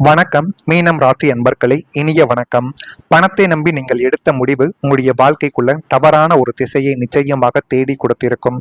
வணக்கம் மீனம் ராசி அன்பர்களே, இனிய வணக்கம். பணத்தை நம்பி நீங்கள் எடுத்த முடிவு உங்களுடைய வாழ்க்கைக்குள்ள தவறான ஒரு திசையை நிச்சயமாக தேடி கொடுத்திருக்கும்.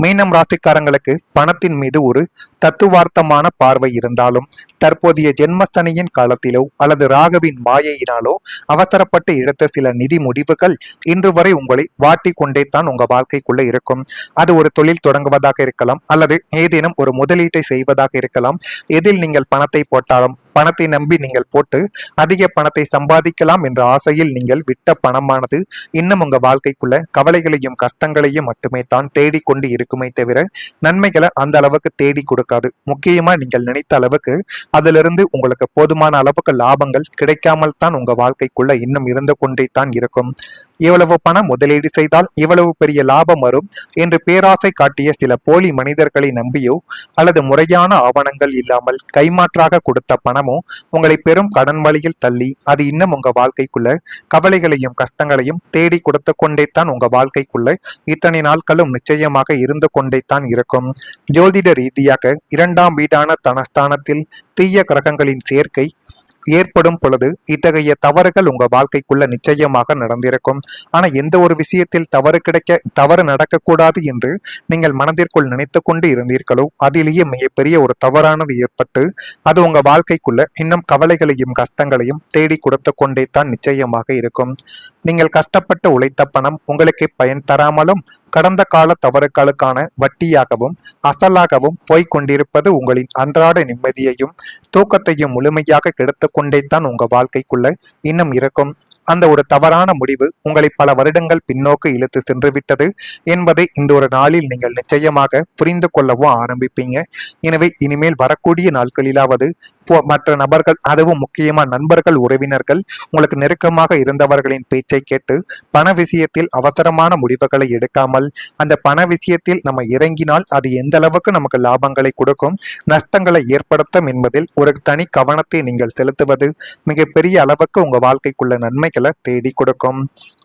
மீனம் ராசிக்காரங்களுக்கு பணத்தின் மீது ஒரு தத்துவார்த்தமான பார்வை இருந்தாலும் தற்போதைய ஜென்மசனியின் காலத்திலோ அல்லது ராகவின் மாயையினாலோ அவசரப்பட்டு எடுத்த சில நிதி முடிவுகள் இன்று வரை உங்களை வாட்டி கொண்டே தான் உங்க வாழ்க்கைக்குள்ள இருக்கும். அது ஒரு தொழில் தொடங்குவதாக இருக்கலாம், அல்லது ஏதேனும் ஒரு முதலீட்டை செய்வதாக இருக்கலாம். எதில் நீங்கள் பணத்தை போட்டாலும் பணத்தை நம்பி நீங்கள் போட்டு அதிக பணத்தை சம்பாதிக்கலாம் என்ற ஆசையில் நீங்கள் விட்ட பணமானது இன்னும் உங்க வாழ்க்கைக்குள்ள கவலைகளையும் கஷ்டங்களையும் மட்டுமே தான் தேடிக்கொண்டு இருக்குமே தவிர நன்மைகளை அந்த அளவுக்கு தேடி கொடுக்காது. முக்கியமா நீங்கள் நினைத்த அளவுக்கு அதிலிருந்து உங்களுக்கு போதுமான அளவுக்கு லாபங்கள் கிடைக்காமல் தான் உங்க வாழ்க்கைக்குள்ள இன்னும் இருந்து கொண்டே தான் இருக்கும். இவ்வளவு பணம் முதலீடு செய்தால் இவ்வளவு பெரிய லாபம் வரும் என்று பேராசை காட்டிய சில போலி மனிதர்களை நம்பியோ அல்லது முறையான ஆவணங்கள் இல்லாமல் கைமாற்றாக கொடுத்த பணமோ உங்களை பெரும் கடன் வழியில் தள்ளி அது இன்னும் உங்க வாழ்க்கைக்குள்ள கவலைகளையும் கஷ்டங்களையும் தேடி கொடுத்து கொண்டே தான் உங்க வாழ்க்கைக்குள்ள இத்தனை நாட்களும் நிச்சயமாக இருந்து கொண்டே தான் இருக்கும். ஜோதிட ரீதியாக 2ஆம் வீடான தனஸ்தானத்தில் தீய கிரகங்களின் சேர்க்கை ஏற்படும் பொழுது இத்தகைய தவறுகள் உங்க வாழ்க்கைக்குள்ள நிச்சயமாக நடந்திருக்கும். ஆனா எந்த ஒரு விஷயத்தில் தவறு நடக்கக்கூடாது என்று நீங்கள் மனதிற்குள் நினைத்து கொண்டு இருந்தீர்களோ அதிலேயே மிகப்பெரிய ஒரு தவறானது ஏற்பட்டு அது உங்க வாழ்க்கைக்குள்ள இன்னும் கவலைகளையும் கஷ்டங்களையும் தேடி கொடுத்து கொண்டே தான் நிச்சயமாக இருக்கும். நீங்கள் கஷ்டப்பட்டு உழைத்த பணம் உங்களுக்கு பயன் தராமலும் கடந்த கால தவறுகளுக்கான வட்டியாகவும் அசலாகவும் போய்கொண்டிருப்பது உங்களின் அன்றாட நிம்மதியையும் தூக்கத்தையும் முழுமையாக கெடுத்து கொண்டே தான் உங்க வாழ்க்கைக்குள்ள இன்னும் இருக்கும். அந்த ஒரு தவறான முடிவு உங்களை பல வருடங்கள் பின்னோக்கு இழுத்து சென்று விட்டது என்பதை இந்த ஒரு நாளில் நீங்கள் நிச்சயமாக புரிந்து கொள்ளவும் ஆரம்பிப்பீங்க. எனவே இனிமேல் வரக்கூடிய நாட்களிலாவது மற்ற நபர்கள், அதுவும் முக்கியமா நண்பர்கள், உறவினர்கள், உங்களுக்கு நெருக்கமாக இருந்தவர்களின் பேச்சை கேட்டு பண விஷயத்தில் அவசரமான முடிவுகளை எடுக்காமல் அந்த பண விஷயத்தில் நம்ம இறங்கினால் அது எந்த அளவுக்கு நமக்கு லாபங்களை கொடுக்கும், நஷ்டங்களை ஏற்படுத்தும் என்பதில் ஒரு தனி கவனத்தை நீங்கள் செலுத்துவது மிகப்பெரிய அளவுக்கு உங்க வாழ்க்கைக்குள்ள நன்மைகளை தேடி கொடுக்கும்.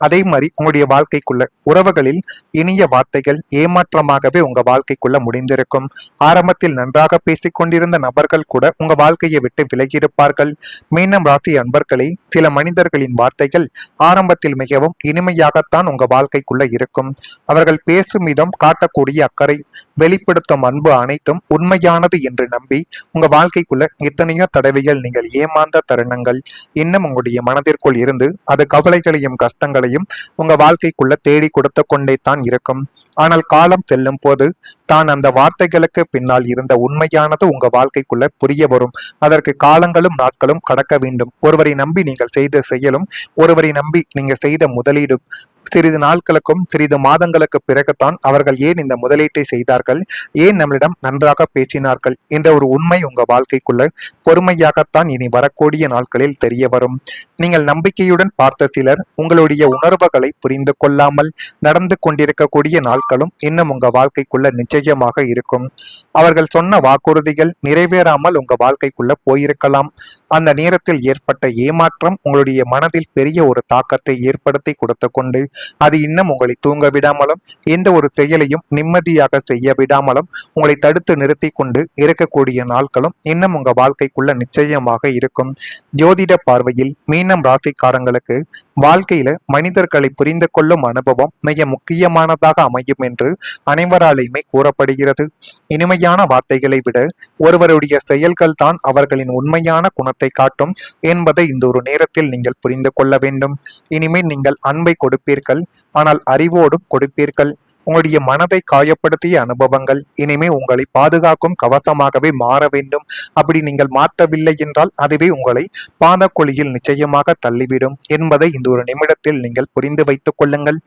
அதே மாதிரி உங்களுடைய வாழ்க்கைக்குள்ள உறவுகளில் இனிய வார்த்தைகள் ஏமாற்றமாகவே உங்க வாழ்க்கைக்குள்ள முடிந்திருக்கும். ஆரம்பத்தில் நன்றாக பேசிக் கொண்டிருந்த நபர்கள் கூட உங்க வாழ்க்கையை விட்டு விலகியிருப்பார்கள். மீனம் ராசி அன்பர்களே, சில மனிதர்களின் வார்த்தைகள் ஆரம்பத்தில் மிகவும் இனிமையாகத்தான் உங்க வாழ்க்கைக்குள்ள இருக்கும். அவர்கள் பேசும் விதம், காட்டக்கூடிய அக்கறை, வெளிப்படுத்தும் அன்பு அனைத்தும் உண்மையானது என்று நம்பி உங்க வாழ்க்கைக்குள்ள எத்தனையோ தடவைகள் நீங்கள் ஏமாந்த தருணங்கள் இன்னும் உங்களுடைய மனதிற்குள் இருந்து அது கவலைகளையும் கஷ்டங்களையும் உங்க வாழ்க்கைக்குள்ள தேடி கொடுத்து கொண்டே தான் இருக்கும். ஆனால் காலம் செல்லும் போது தான் அந்த வார்த்தைகளுக்கு பின்னால் இருந்த உண்மையானது உங்க வாழ்க்கைக்குள்ள புரிய வரும். அதற்கு காலங்களும் நாட்களும் கடக்க வேண்டும். ஒருவரை நம்பி நீங்கள் செய்த செயலும், ஒருவரை நம்பி நீங்க செய்த முதலீடும் சிறிது நாட்களுக்கும் சிறிது மாதங்களுக்கு பிறகுதான் அவர்கள் ஏன் இந்த முதலீட்டை செய்தார்கள், ஏன் நம்மளிடம் நன்றாக பேசினார்கள் என்ற ஒரு உண்மை உங்க வாழ்க்கைக்குள்ள பொறுமையாகத்தான் இனி வரக்கூடிய நாட்களில் தெரிய வரும். நீங்கள் நம்பிக்கையுடன் பார்த்த சிலர் உங்களுடைய உணர்வுகளை புரிந்து கொள்ளாமல் நடந்து கொண்டிருக்கக்கூடிய நாட்களும் இன்னும் உங்க வாழ்க்கைக்குள்ள நிச்சயமாக இருக்கும். அவர்கள் சொன்ன வாக்குறுதிகள் நிறைவேறாமல் உங்க வாழ்க்கைக்குள்ள போயிருக்கலாம். அந்த நேரத்தில் ஏற்பட்ட ஏமாற்றம் உங்களுடைய மனதில் பெரிய ஒரு தாக்கத்தை ஏற்படுத்தி கொடுத்து கொண்டு அது இன்னும் உங்களை தூங்க விடாமலும் எந்த ஒரு செயலையும் நிம்மதியாக செய்ய விடாமலும் உங்களை தடுத்து நிறுத்தி கொண்டு இருக்கக்கூடிய நாட்களும் இன்னும் உங்க வாழ்க்கைக்குள்ள நிச்சயமாக இருக்கும். ஜோதிட பார்வையில் மீனம் ராசிக்காரங்களுக்கு வாழ்க்கையில மனிதர்களை புரிந்து கொள்ளும் அனுபவம் மிக முக்கியமானதாக அமையும் என்று அனைவராலையுமே கூறப்படுகிறது. இனிமையான வார்த்தைகளை விட ஒருவருடைய செயல்கள் தான் அவர்களின் உண்மையான குணத்தை காட்டும் என்பதை இந்த ஒரு நேரத்தில் நீங்கள் புரிந்து கொள்ள வேண்டும். இனிமேல் நீங்கள் அன்பை கொடுப்பீர்கள், ஆனால் அறிவோடும் கொடுப்பீர்கள். உங்களுடைய மனதை காயப்படுத்திய அனுபவங்கள் இனிமே உங்களை பாதுகாக்கும் கவசமாகவே மாற வேண்டும். அப்படி நீங்கள் மாற்றவில்லை என்றால் அதுவே உங்களை பாதக்குழியில் நிச்சயமாக தள்ளிவிடும் என்பதை இந்த ஒரு நிமிடத்தில் நீங்கள் புரிந்து வைத்துக் கொள்ளுங்கள்.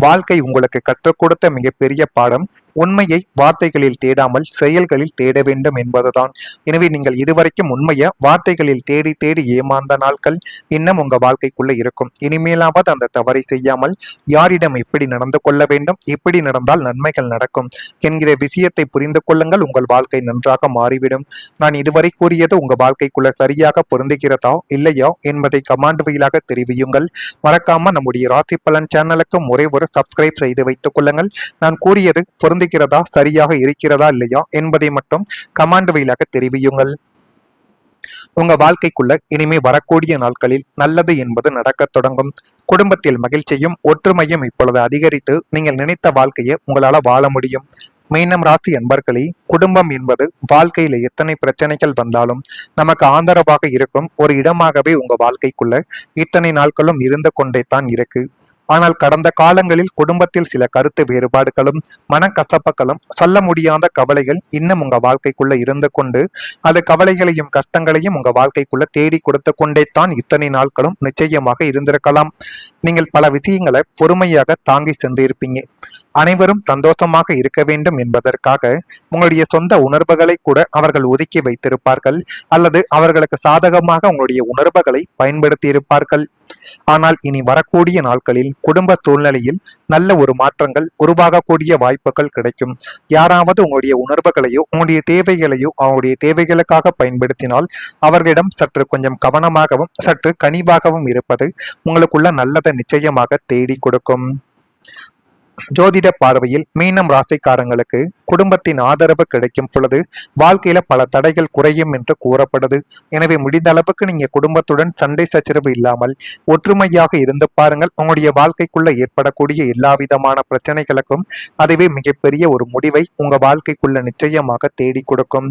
வாழ்க்கை உங்களுக்கு கற்றுக் கொடுத்த மிகப்பெரிய பாடம் உண்மையை வார்த்தைகளில் தேடாமல் செயல்களில் தேட வேண்டும் என்பதுதான். எனவே நீங்கள் இதுவரைக்கும் உண்மையை வார்த்தைகளில் தேடி தேடி ஏமாந்த நாட்கள் இன்னும் உங்க வாழ்க்கைக்குள்ள இருக்கும். இனிமேலாவது அந்த தவறை செய்யாமல் யாரிடம் எப்படி நடந்து கொள்ள வேண்டும், எப்படி நடந்தால் நன்மைகள் நடக்கும் என்கிற விஷயத்தை புரிந்து கொள்ளுங்கள். உங்கள் வாழ்க்கை நன்றாக மாறிவிடும். நான் இதுவரை கூறியது உங்க வாழ்க்கைக்குள்ள சரியாக பொருந்துகிறதா இல்லையா என்பதை கமெண்ட் வாயிலாக தெரிவியுங்கள். மறக்காம நம்முடைய ராசி பலன் சேனலுக்கு ஒரே ஒரு சப்ஸ்கிரைப் செய்து வைத்துக் கொள்ளுங்கள். நான் கூறியது பொருந்துகிறதா, சரியாக இருக்கிறதா இல்லையா என்பதை மட்டும் கமெண்ட் வாயிலாக தெரிவியுங்கள். உங்க வாழ்க்கைக்குள்ள இனிமே வரக்கூடிய நாட்களில் நல்லது என்பது நடக்கத் தொடங்கும். குடும்பத்தில் மகிழ்ச்சியும் ஒற்றுமையும் இப்பொழுது அதிகரித்து நீங்கள் நினைத்த வாழ்க்கையை உங்களால வாழ முடியும். மீனம் ராசி அன்பர்களே, குடும்பம் என்பது வாழ்க்கையில எத்தனை பிரச்சனைகள் வந்தாலும் நமக்கு ஆதரவாக இருக்கும் ஒரு இடமாகவே உங்க வாழ்க்கைக்குள்ள இத்தனை நாட்களும் இருந்து கொண்டே தான் இருக்கு. ஆனால் கடந்த காலங்களில் குடும்பத்தில் சில கருத்து வேறுபாடுகளும் மனக்கசப்புகளும் சொல்ல முடியாத கவலைகள் இன்னும் உங்க வாழ்க்கைக்குள்ள இருந்து கொண்டு அது கவலைகளையும் கஷ்டங்களையும் உங்க வாழ்க்கைக்குள்ள தேடி கொடுத்து கொண்டே தான் இத்தனை நாட்களும் நிச்சயமாக இருந்திருக்கலாம். நீங்கள் பல விஷயங்களை பொறுமையாக தாங்கி சென்றிருப்பீங்க. அனைவரும் சந்தோஷமாக இருக்க வேண்டும் என்பதற்காக உங்களுடைய சொந்த உணர்வுகளை கூட அவர்கள் ஒதுக்கி வைத்திருப்பார்கள், அல்லது அவர்களுக்கு சாதகமாக உங்களுடைய உணர்வுகளை பயன்படுத்தி இருப்பார்கள். ஆனால் இனி வரக்கூடிய நாட்களில் குடும்ப சூழ்நிலையில் நல்ல ஒரு மாற்றங்கள் உருவாகக்கூடிய வாய்ப்புகள் கிடைக்கும். யாராவது உங்களுடைய உணர்வுகளையோ உங்களுடைய தேவைகளையோ அவங்களுடைய தேவைகளுக்காக பயன்படுத்தினால் அவர்களிடம் சற்று கொஞ்சம் கவனமாகவும் சற்று கனிவாகவும் இருப்பது உங்களுக்குள்ள நல்லதை நிச்சயமாக தேடி கொடுக்கும். ஜோதிட பார்வையில் மீனம் ராசிக்காரங்களுக்கு குடும்பத்தின் ஆதரவு கிடைக்கும் பொழுது வாழ்க்கையில பல தடைகள் குறையும் என்று கூறப்படுது. எனவே முடிந்த அளவுக்கு நீங்க குடும்பத்துடன் சண்டை சச்சரவு இல்லாமல் ஒற்றுமையாக இருந்து பாருங்கள். உங்களுடைய வாழ்க்கைக்குள்ள ஏற்படக்கூடிய எல்லா விதமான பிரச்சனைகளுக்கும் அதுவே மிகப்பெரிய ஒரு முடிவை உங்க வாழ்க்கைக்குள்ள நிச்சயமாக தேடி கொடுக்கும்.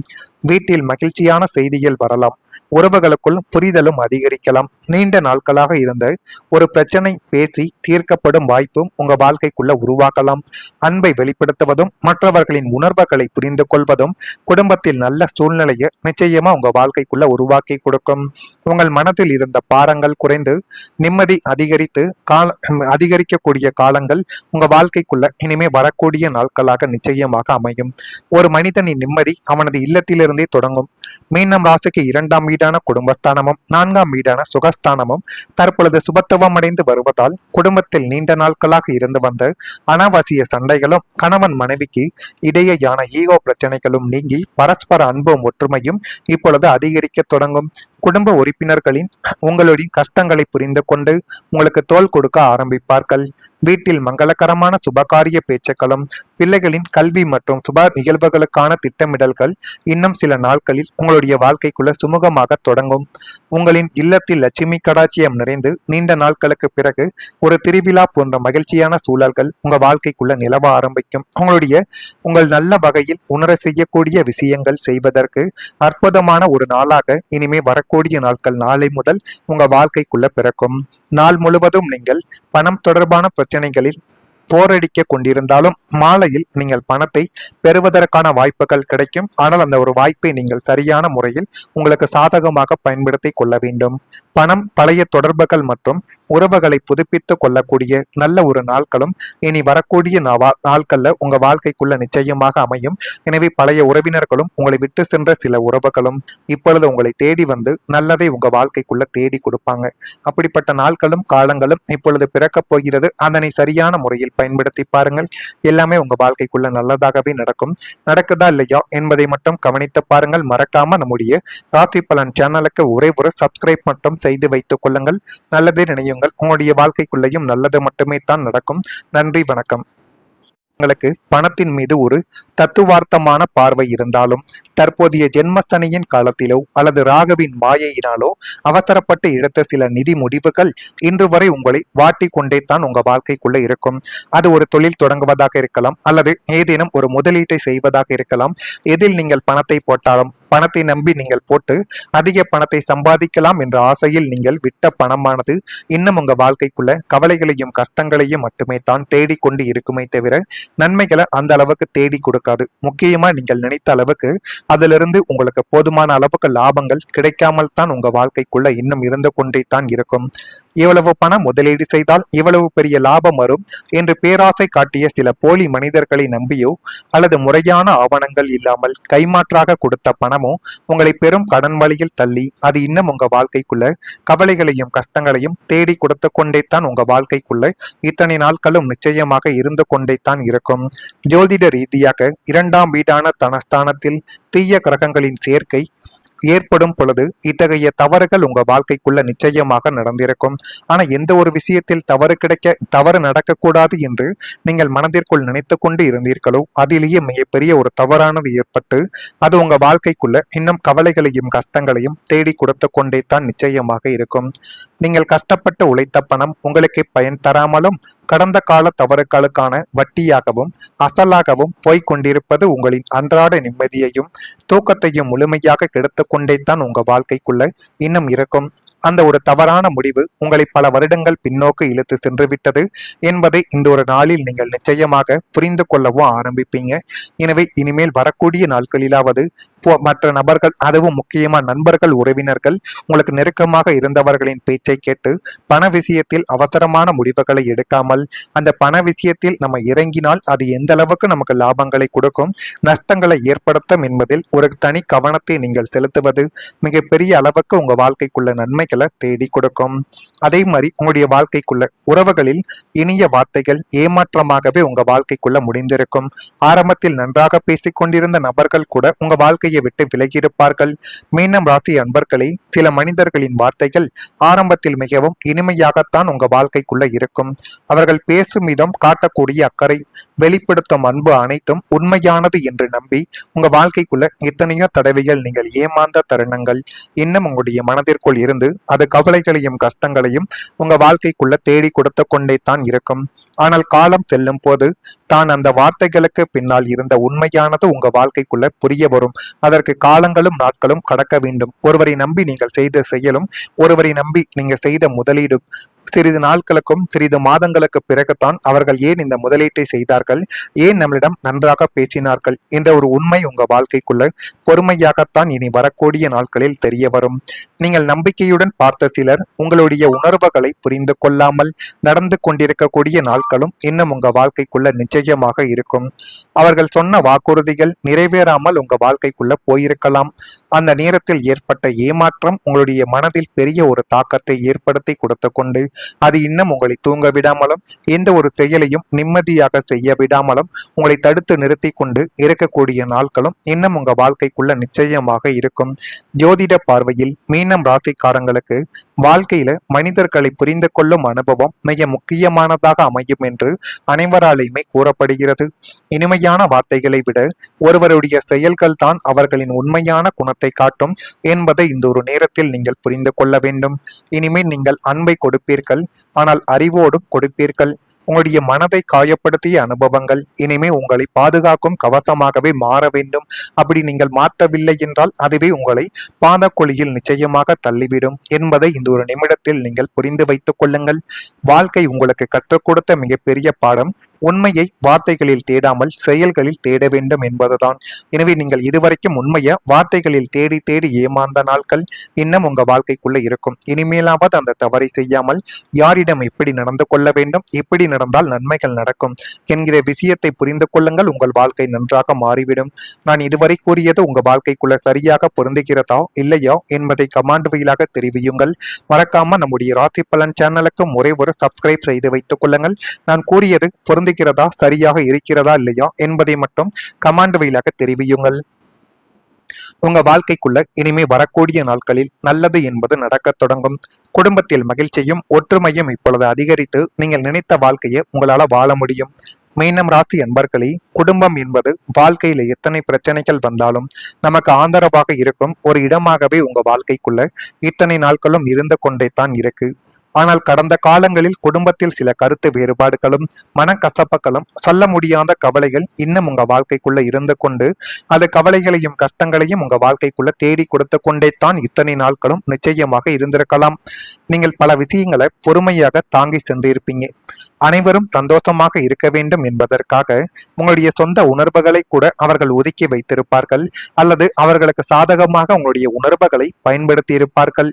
வீட்டில் மகிழ்ச்சியான செய்திகள் வரலாம். உறவுகளுக்குள் புரிதலும் அதிகரிக்கலாம். நீண்ட நாட்களாக இருந்த ஒரு பிரச்சனை பேசி தீர்க்கப்படும் வாய்ப்பும் உங்க வாழ்க்கைக்குள்ள உருவாக்கலாம். அன்பை வெளிப்படுத்துவதும் மற்றவர்களின் உணர்வுகளை புரிந்து கொள்வதும் குடும்பத்தில் நல்ல சூழ்நிலையை நிச்சயமா உங்க வாழ்க்கைக்குள்ள உருவாக்கி கொடுக்கும். உங்கள் மனதில் இருந்த பாரங்கள் குறைந்து நிம்மதி அதிகரிக்கக்கூடிய காலங்கள் உங்க வாழ்க்கைக்குள்ள இனிமே வரக்கூடிய நாட்களாக நிச்சயமாக அமையும். ஒரு மனிதனின் நிம்மதி அவனது இல்லத்திலிருந்தே தொடங்கும். மீனம் ராசிக்கு 2ஆம் வீடான குடும்பஸ்தானமும் 4ஆம் வீடான சுகஸ்தானமும் தற்பொழுது சுபத்துவம் அடைந்து வருவதால் குடும்பத்தில் நீண்ட நாட்களாக இருந்து வந்த அனாவசிய சண்டைகளும் கணவன் மனைவிக்கு இடையேயான ஈகோ பிரச்சனைகளும் நீங்கி பரஸ்பர அன்பும் ஒற்றுமையும் இப்பொழுது அதிகரிக்க தொடங்கும். குடும்ப உறுப்பினர்களின் உங்களுடைய கஷ்டங்களை புரிந்து கொண்டு உங்களுக்கு தோள் கொடுக்க ஆரம்பிப்பார்கள். வீட்டில் மங்களகரமான சுபகாரிய பேச்சுக்களும் பிள்ளைகளின் கல்வி மற்றும் சுப நிகழ்வுகளுக்கான திட்டமிடல்கள் இன்னும் சில நாட்களில் உங்களுடைய வாழ்க்கைக்குள்ள சுமூகமாக தொடங்கும். உங்களின் இல்லத்தில் லட்சுமி கடாட்சியம் நிறைந்து நீண்ட நாட்களுக்கு பிறகு ஒரு திருவிழா போன்ற மகிழ்ச்சியான சூழல்கள் உங்க வாழ்க்கைக்குள்ள நிலவ ஆரம்பிக்கும். உங்கள் நல்ல வகையில் உணர செய்யக்கூடிய விஷயங்கள் செய்வதற்கு அற்புதமான ஒரு நாளாக இனிமே வரக்கூடிய நாட்கள் நாளை முதல் உங்க வாழ்க்கைக்குள்ள பிறக்கும். நாள் முழுவதும் நீங்கள் பணம் தொடர்பான பிரச்சனைகளில் போரடிக்க கொண்டிருந்தாலும் மாலையில் நீங்கள் பணத்தை பெறுவதற்கான வாய்ப்புகள் கிடைக்கும். ஆனால் அந்த ஒரு வாய்ப்பை நீங்கள் சரியான முறையில் உங்களுக்கு சாதகமாக பயன்படுத்தி கொள்ள வேண்டும். பணம், பழைய தொடர்புகள் மற்றும் உறவுகளை புதுப்பித்துக் கொள்ளக்கூடிய நல்ல ஒரு நாட்களும் இனி வரக்கூடிய நாட்கள்ல உங்க வாழ்க்கைக்குள்ள நிச்சயமாக அமையும். எனவே பழைய உறவினர்களும் உங்களை விட்டு சென்ற சில உறவுகளும் இப்பொழுது உங்களை தேடி வந்து நல்லதை உங்க வாழ்க்கைக்குள்ள தேடி கொடுப்பாங்க. அப்படிப்பட்ட நாட்களும் காலங்களும் இப்பொழுது பிறக்கப் போகிறது. அதனை சரியான முறையில் பயன்படுத்தி பாருங்கள். எல்லாமே உங்க வாழ்க்கைக்குள்ள நல்லதாகவே நடக்கும். நடக்குதா இல்லையா என்பதை மட்டும் கவனித்து பாருங்கள். மறக்காம நம்முடைய ராசி பலன் சேனலுக்கு ஒரே ஒரு சப்ஸ்கிரைப் மட்டும் செய்து வைத்துக் கொள்ளுங்கள். நல்லதே நினையுங்கள். உங்களுடைய வாழ்க்கைக்குள்ளேயும் நல்லது மட்டுமே தான் நடக்கும். நன்றி, வணக்கம். உங்களுக்கு பணத்தின் மீது ஒரு தத்துவார்த்தமான பார்வை இருந்தாலும் தற்போதைய ஜென்மசனியின் காலத்திலோ அல்லது ராகுவின் மாயையினாலோ அவசரப்பட்டு எடுத்த சில நிதி முடிவுகள் இன்று வரை உங்களை வாட்டி கொண்டே தான் உங்க வாழ்க்கைக்குள்ள இருக்கும். அது ஒரு தொழில் தொடங்குவதாக இருக்கலாம், அல்லது ஏதேனும் ஒரு முதலீட்டை செய்வதாக இருக்கலாம். எதில் நீங்கள் பணத்தை போட்டாலும் பணத்தை நம்பி நீங்கள் போட்டு அதிக பணத்தை சம்பாதிக்கலாம் என்ற ஆசையில் நீங்கள் விட்ட பணமானது இன்னும் உங்க வாழ்க்கைக்குள்ள கவலைகளையும் கஷ்டங்களையும் மட்டுமே தான் தேடிக்கொண்டு இருக்குமே தவிர நன்மைகளை அந்த அளவுக்கு தேடி கொடுக்காது. முக்கியமா நீங்கள் நினைத்த அளவுக்கு அதிலிருந்து உங்களுக்கு போதுமான அளவுக்கு லாபங்கள் கிடைக்காமல் தான் உங்க வாழ்க்கைக்குள்ள இன்னும் இருந்து கொண்டே தான் இருக்கும். இவ்வளவு பணம் முதலீடு செய்தால் இவ்வளவு பெரிய லாபம் வரும் என்று பேராசை காட்டிய சில போலி மனிதர்களை நம்பியோ அல்லது முறையான ஆவணங்கள் இல்லாமல் கைமாற்றாக கொடுத்த பணமோ உங்களை பெரும் கடன் வழியில் தள்ளி அது இன்னும் உங்க வாழ்க்கைக்குள்ள கவலைகளையும் கஷ்டங்களையும் தேடி கொடுத்து கொண்டே தான் உங்க வாழ்க்கைக்குள்ள இத்தனை நாட்களும் நிச்சயமாக இருந்து கொண்டே தான் இருக்கும். ஜோதிட ரீதியாக 2ஆம் வீடான தனஸ்தானத்தில் தீய கிரகங்களின் சேர்க்கை ஏற்படும் பொழுது இத்தகைய தவறுகள் உங்க வாழ்க்கைக்குள்ள நிச்சயமாக நடந்திருக்கும். ஆனா எந்த ஒரு விஷயத்தில் தவறு நடக்கக்கூடாது என்று நீங்கள் மனதிற்குள் நினைத்து கொண்டு இருந்தீர்களோ அதிலேயே மிகப்பெரிய ஒரு தவறானது ஏற்பட்டு அது உங்க வாழ்க்கைக்குள்ள இன்னும் கவலைகளையும் கஷ்டங்களையும் தேடி கொடுத்து கொண்டே தான் நிச்சயமாக இருக்கும். நீங்கள் கஷ்டப்பட்டு உழைத்த பணம் உங்களுக்கு பயன் தராமலும் கடந்த கால தவறுகளுக்கான வட்டியாகவும் அசலாகவும் போய்க் கொண்டிருப்பது உங்களின் அன்றாட நிம்மதியையும் தூக்கத்தையும் முழுமையாக கெடுத்து கொண்டே தான் உங்க வாழ்க்கைக்குள்ள இன்னும் இருக்கும். அந்த ஒரு தவறான முடிவு உங்களை பல வருடங்கள் பின்னோக்கி இழுத்து சென்று விட்டது என்பதை இந்த ஒரு நாளில் நீங்கள் நிச்சயமாக புரிந்து கொள்ளவும் ஆரம்பிப்பீங்க. எனவே இனிமேல் வரக்கூடிய நாட்களிலாவது மற்ற நபர்கள், அதுவும் முக்கியமா நண்பர்கள், உறவினர்கள், உங்களுக்கு நெருக்கமாக இருந்தவர்களின் பேச்சை கேட்டு பண விஷயத்தில் அவசரமான முடிவுகளை எடுக்காமல் அந்த பண விஷயத்தில் நம்ம இறங்கினால் அது எந்த அளவுக்கு நமக்கு லாபங்களை கொடுக்கும், நஷ்டங்களை ஏற்படுத்தும் என்பதில் ஒரு தனி கவனத்தை நீங்கள் செலுத்துவது மிகப்பெரிய அளவுக்கு உங்க வாழ்க்கைக்குள்ள நன்மைகளை தேடி கொடுக்கும். அதே மாதிரி உங்களுடைய வாழ்க்கைக்குள்ள உறவுகளில் இனிய வார்த்தைகள் ஏமாற்றமாகவே உங்க வாழ்க்கைக்குள்ள முடிந்திருக்கும். ஆரம்பத்தில் நன்றாக பேசிக் கொண்டிருந்த நபர்கள் கூட உங்க வாழ்க்கையை விட்டு விலகியிருப்பார்கள். மீனம் ராசி அன்பர்களே, சில மனிதர்களின் வார்த்தைகள் ஆரம்பத்தில் மிகவும் இனிமையாகத்தான் உங்க வாழ்க்கைக்குள்ள இருக்கும். அவர்கள் பேசும் விதம், காட்டக்கூடிய அக்கறை, வெளிப்படுத்தும் அன்பு அனைத்தும் உண்மையானது என்று நம்பி உங்க வாழ்க்கைக்குள்ள எத்தனையோ தடவைகள் நீங்கள் ஏமாந்த தருணங்கள் இன்னும் உங்களுடைய மனதிற்குள் இருந்து அது கவலைகளையும் கஷ்டங்களையும் உங்க வாழ்க்கைக்குள்ள தேடி கொடுத்து கொண்டே தான் இருக்கும். ஆனால் காலம் செல்லும் போது தான் அந்த வார்த்தைகளுக்கு பின்னால் இருந்த உண்மையானது உங்க வாழ்க்கைக்குள்ள புரிய வரும். அதற்கு காலங்களும் நாட்களும் கடக்க வேண்டும். ஒருவரை நம்பி நீங்கள் செய்த செயலும், ஒருவரை நம்பி நீங்க செய்த முதலீடும் சிறிது நாட்களுக்கும் சிறிது மாதங்களுக்கு பிறகுதான் அவர்கள் ஏன் இந்த முதலீட்டை செய்தார்கள், ஏன் நம்மளிடம் நன்றாக பேசினார்கள் என்ற ஒரு உண்மை உங்க வாழ்க்கைக்குள்ள பொறுமையாகத்தான் இனி வரக்கூடிய நாட்களில் தெரிய வரும். நீங்கள் நம்பிக்கையுடன் பார்த்த சிலர் உங்களுடைய உணர்வுகளை புரிந்து கொள்ளாமல் நடந்து கொண்டிருக்கக்கூடிய நாட்களும் இன்னும் உங்க வாழ்க்கைக்குள்ள நிச்சயமாக இருக்கும். அவர்கள் சொன்ன வாக்குறுதிகள் நிறைவேறாமல் உங்க வாழ்க்கைக்குள்ள போயிருக்கலாம். அந்த நேரத்தில் ஏற்பட்ட ஏமாற்றம் உங்களுடைய மனதில் பெரிய ஒரு தாக்கத்தை ஏற்படுத்தி கொடுத்து கொண்டு அது இன்னும் உங்களை தூங்க விடாமலும் எந்த ஒரு செயலையும் நிம்மதியாக செய்ய விடாமலும் உங்களை தடுத்து நிறுத்தி கொண்டு இருக்கக்கூடிய நாட்களும் இன்னும் உங்க வாழ்க்கைக்குள்ள நிச்சயமாக இருக்கும். ஜோதிட பார்வையில் மீனம் ராசிக்காரங்களுக்கு வாழ்க்கையில மனிதர்களை புரிந்து கொள்ளும் அனுபவம் மிக முக்கியமானதாக அமையும் என்று அனைவராலையுமே கூறப்படுகிறது. இனிமையான வார்த்தைகளை விட ஒருவருடைய செயல்கள் தான் அவர்களின் உண்மையான குணத்தை காட்டும் என்பதை இந்த ஒரு நேரத்தில் நீங்கள் புரிந்து கொள்ள வேண்டும். இனிமேல் நீங்கள் அன்பை கொடுப்பீர்கள், ஆனால் அறிவோடும் கொடுப்பீர்கள். உங்களுடைய மனதை காயப்படுத்திய அனுபவங்கள் இனிமே உங்களை பாதுகாக்கும் கவசமாகவே மாற வேண்டும். அப்படி நீங்கள் மாற்றவில்லை என்றால் அதுவே உங்களை பாதக்குழியில் நிச்சயமாக தள்ளிவிடும் என்பதை இந்த ஒரு நிமிடத்தில் நீங்கள் புரிந்து வைத்துக் கொள்ளுங்கள். வாழ்க்கை உங்களுக்கு கற்றுக் கொடுத்த மிகப்பெரிய பாடம் உண்மையை வார்த்தைகளில் தேடாமல் செயல்களில் தேட வேண்டும் என்பதுதான். எனவே நீங்கள் இதுவரைக்கும் உண்மையை வார்த்தைகளில் தேடி தேடி ஏமாந்த நாட்கள் இன்னும் உங்க வாழ்க்கைக்குள்ள இருக்கும். இனிமேலாவது அந்த தவறை செய்யாமல் யாரிடம் எப்படி நடந்து கொள்ள வேண்டும், எப்படி நடந்தால் நன்மைகள் நடக்கும் என்கிற விஷயத்தை புரிந்து கொள்ளுங்கள். உங்கள் வாழ்க்கை நன்றாக மாறிவிடும். நான் இதுவரை கூறியது உங்க வாழ்க்கைக்குள்ள சரியாக பொருந்துகிறதா இல்லையா என்பதை கமெண்ட் வாயிலாக தெரிவியுங்கள். மறக்காம நம்முடைய ராசி பலன் சேனலுக்கு ஒரே ஒரு சப்ஸ்கிரைப் செய்து வைத்துக் கொள்ளுங்கள். நான் கூறியது பொருந்துகிறதா, சரியாக இருக்கிறதா இல்லையா என்பதை மட்டும் கமெண்ட் வாயிலாக தெரிவியுங்கள். உங்க வாழ்க்கைக்குள்ள இனிமே வரக்கூடிய நாட்களில் நல்லது என்பது நடக்கத் தொடங்கும். குடும்பத்தில் மகிழ்ச்சியும் ஒற்றுமையும் இப்பொழுது அதிகரித்து நீங்கள் நினைத்த வாழ்க்கையை உங்களால வாழ முடியும். மீனம் ராசி அன்பர்களே, குடும்பம் என்பது வாழ்க்கையில எத்தனை பிரச்சனைகள் வந்தாலும் நமக்கு ஆதரவாக இருக்கும் ஒரு இடமாகவே உங்க வாழ்க்கைக்குள்ள இத்தனை நாட்களும் இருந்து கொண்டே தான் இருக்கு. ஆனால் கடந்த காலங்களில் குடும்பத்தில் சில கருத்து வேறுபாடுகளும் மனக்கசப்புகளும் சொல்ல முடியாத கவலைகள் இன்னும் உங்க வாழ்க்கைக்குள்ள இருந்து கொண்டு அது கவலைகளையும் கஷ்டங்களையும் உங்க வாழ்க்கைக்குள்ள தேடி கொடுத்து கொண்டே தான் இத்தனை நாட்களும் நிச்சயமாக இருந்திருக்கலாம். நீங்கள் பல விஷயங்களை பொறுமையாக தாங்கி சென்றிருப்பீங்க. அனைவரும் சந்தோஷமாக இருக்க வேண்டும் என்பதற்காக உங்களுடைய சொந்த உணர்வுகளை கூட அவர்கள் ஒதுக்கி வைத்திருப்பார்கள், அல்லது அவர்களுக்கு சாதகமாக உங்களுடைய உணர்வுகளை பயன்படுத்தி இருப்பார்கள்.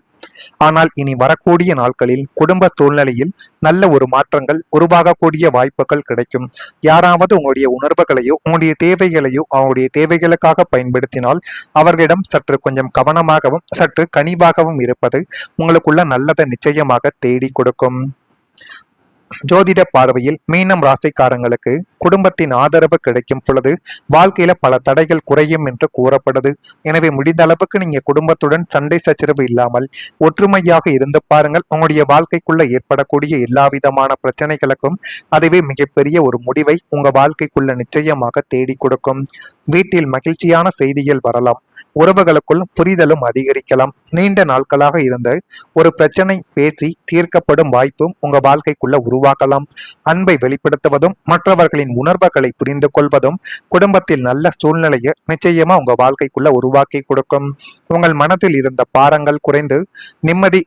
ஆனால் இனி வரக்கூடிய நாட்களில் குடும்ப சூழ்நிலையில் நல்ல ஒரு மாற்றங்கள் உருவாகக்கூடிய வாய்ப்புகள் கிடைக்கும். யாராவது உங்களுடைய உணர்வுகளையோ உங்களுடைய தேவைகளையோ அவங்களுடைய தேவைகளுக்காக பயன்படுத்தினால் அவர்களிடம் சற்று கொஞ்சம் கவனமாகவும் சற்று கனிவாகவும் இருப்பது உங்களுக்குள்ள நல்லதை நிச்சயமாக தேடி கொடுக்கும். ஜோதிட பார்வையில் மீனம் ராசிக்காரங்களுக்கு குடும்பத்தின் ஆதரவு கிடைக்கும் பொழுது வாழ்க்கையில பல தடைகள் குறையும் என்று கூறப்படுது. எனவே முடிந்த அளவுக்கு நீங்க குடும்பத்துடன் சண்டை சச்சரவு இல்லாமல் ஒற்றுமையாக இருந்து பாருங்கள். உங்களுடைய வாழ்க்கைக்குள்ள ஏற்படக்கூடிய எல்லா விதமான பிரச்சனைகளுக்கும் அதுவே மிகப்பெரிய ஒரு முடிவை உங்க வாழ்க்கைக்குள்ள நிச்சயமாக தேடி கொடுக்கும். வீட்டில் மகிழ்ச்சியான செய்திகள் வரலாம். உறவுகளுக்குள் புரிதலும் அதிகரிக்கலாம். நீண்ட நாட்களாக இருந்த ஒரு பிரச்சனை பேசி தீர்க்கப்படும் வாய்ப்பும் உங்க வாழ்க்கைக்குள்ள உருவாக்கலாம். அன்பை வெளிப்படுத்துவதும் மற்றவர்களின் உணர்வுகளை புரிந்து கொள்வதும் குடும்பத்தில் நல்ல சூழ்நிலையை நிச்சயமா உங்க வாழ்க்கைக்குள்ள உருவாக்கி கொடுக்கும். உங்கள் மனதில் இருந்த பாரங்கள் குறைந்து நிம்மதி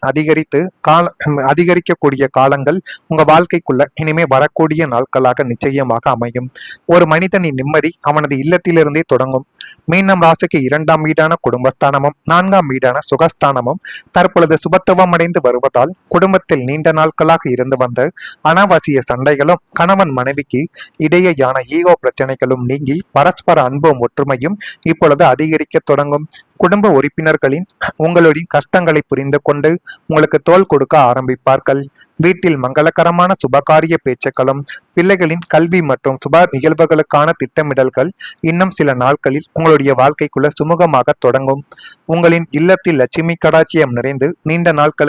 அதிகரிக்கக்கூடிய காலங்கள் உங்க வாழ்க்கைக்குள்ள இனிமே வரக்கூடிய நாட்களாக நிச்சயமாக அமையும். ஒரு மனிதனின் நிம்மதி அவனது இல்லத்திலிருந்தே தொடங்கும். மீனம் ராசிக்கு 2ஆம் வீடான குடும்பஸ்தானமும் 4ஆம் வீடான சுகஸ்தானமும் தற்பொழுது சுபத்துவம் அடைந்து வருவதால் குடும்பத்தில் நீண்ட நாட்களாக இருந்து வந்த அனாவசிய சண்டைகளும் கணவன் மனைவிக்கு இடையேயான ஈகோ பிரச்சனைகளும் நீங்கி பரஸ்பர அன்பும் ஒற்றுமையும் இப்பொழுது அதிகரிக்க தொடங்கும். குடும்ப உறுப்பினர்களின் உங்களுடைய கஷ்டங்களை புரிந்து கொண்டு உங்களுக்கு தோள் கொடுக்க ஆரம்பிப்பார்கள். வீட்டில் மங்களகரமான சுபகாரிய பேச்சுக்களும் பிள்ளைகளின் கல்வி மற்றும் சுப நிகழ்வுகளுக்கான திட்டமிடல்கள் இன்னும் சில நாட்களில் உங்களுடைய வாழ்க்கைக்குள்ள சுமூகமாக தொடங்கும். உங்களின் இல்லத்தில் லட்சுமி கடாட்சியம் நிறைந்து நீண்ட நாட்களுக்கு